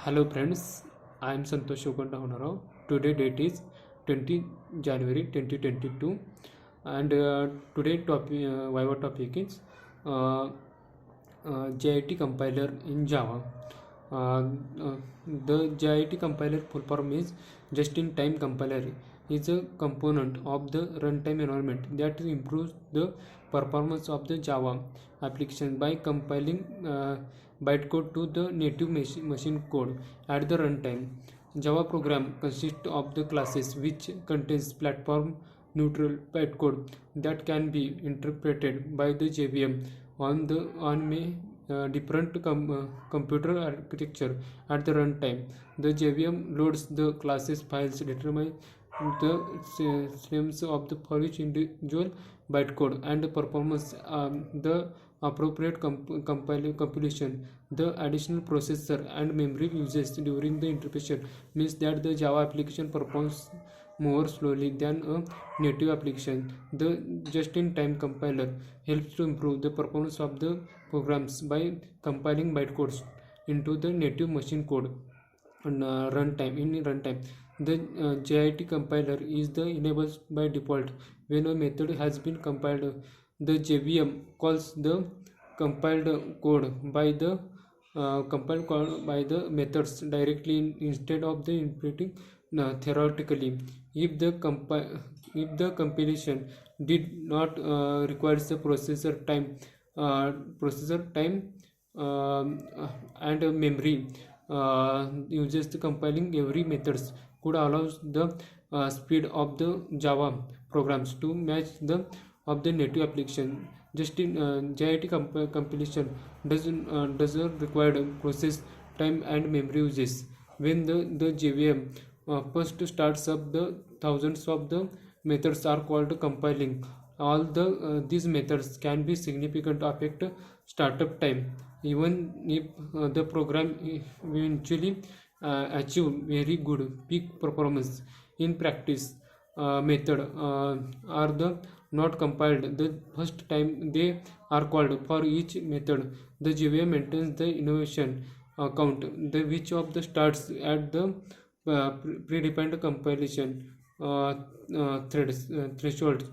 Hello friends, I am Santosh Uganda Honarao. Today date is 20 January 2022 and today topic Viva topic is uh, JIT compiler in Java. Uh, uh, the JIT compiler full form is just-in-time compiler is a component of the runtime environment that improves the performance of the Java application by compiling bytecode to the native machine code at the runtime. Java program consists of the classes which contains platform neutral bytecode that can be interpreted by the JVM on different computer architecture at the runtime. The JVM loads the classes files, determine the names of the for each individual bytecode and the performance the appropriate compilation. The additional processor and memory uses during the interpretation means that the Java application performs more slowly than a native application. The just-in-time compiler helps to improve the performance of the programs by compiling bytecodes into the native machine code on runtime. The JIT compiler is the enabled by default when a method has been compiled. The JVM calls the compiled code by the methods directly instead of the inputting theoretically. If the compilation did not requires the processor time and memory uses the compiling every methods could allows the speed of the Java programs to match the of the native application. Just in JIT compilation doesn't require process time and memory uses. When the JVM first starts up, the thousands of the methods are called compiling. All these methods can be significant affect startup time, even if the program eventually achieve very good peak performance. In practice, method are the not compiled the first time they are called. For each method, the JVM maintains the innovation count, the which of the starts at the predefined compilation threshold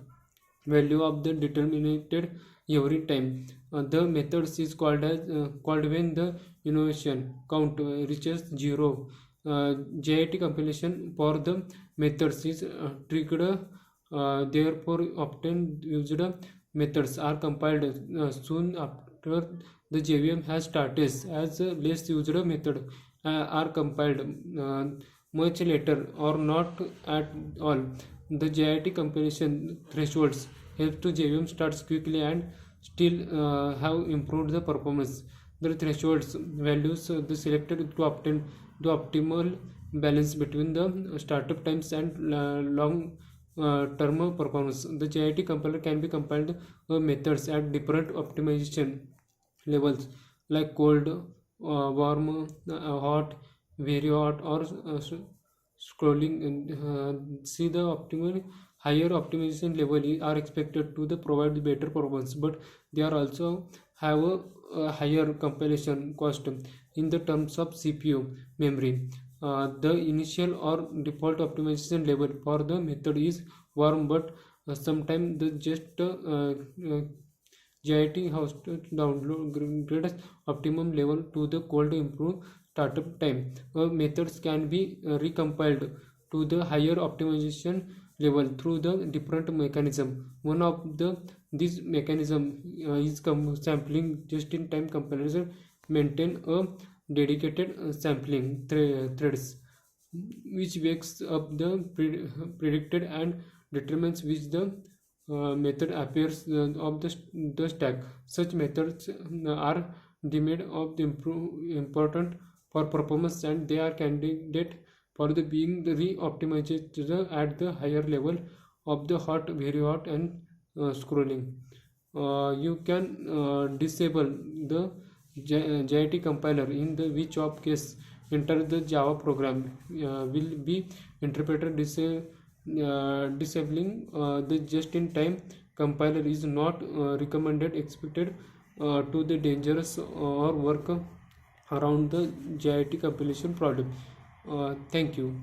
value of the determined every time. The methods is called when the innovation count reaches 0. JIT compilation for the methods is triggered. Therefore, often used methods are compiled soon after the JVM has started, as less used method are compiled much later or not at all. The JIT compilation thresholds help to JVM starts quickly and still have improved the performance. The thresholds values the selected to obtain the optimal balance between the startup times and long term performance. The JIT compiler can be compiled methods at different optimization levels like cold, warm, hot, very hot, or scrolling. And see the optimal higher optimization level are expected to the provide better performance, but they are also have a higher compilation cost in the terms of CPU memory. The initial or default optimization level for the method is warm, but sometimes the just JIT has to download optimum level to the cold to improve startup time. Methods can be recompiled to the higher optimization level through the different mechanism. One of this mechanism is sampling. Just-in-time comparison maintain a dedicated sampling threads which wakes up the predicted and determines which the method appears of the stack. Such methods are deemed of the important for performance, and they are candidate for the being re-optimized at the higher level of the hot, very hot, and scrolling. You can disable the JIT compiler in the which of case enter the Java program will be interpreted disabling the just-in-time compiler is not recommended expected to the dangerous or work around the JIT compilation problem. Thank you.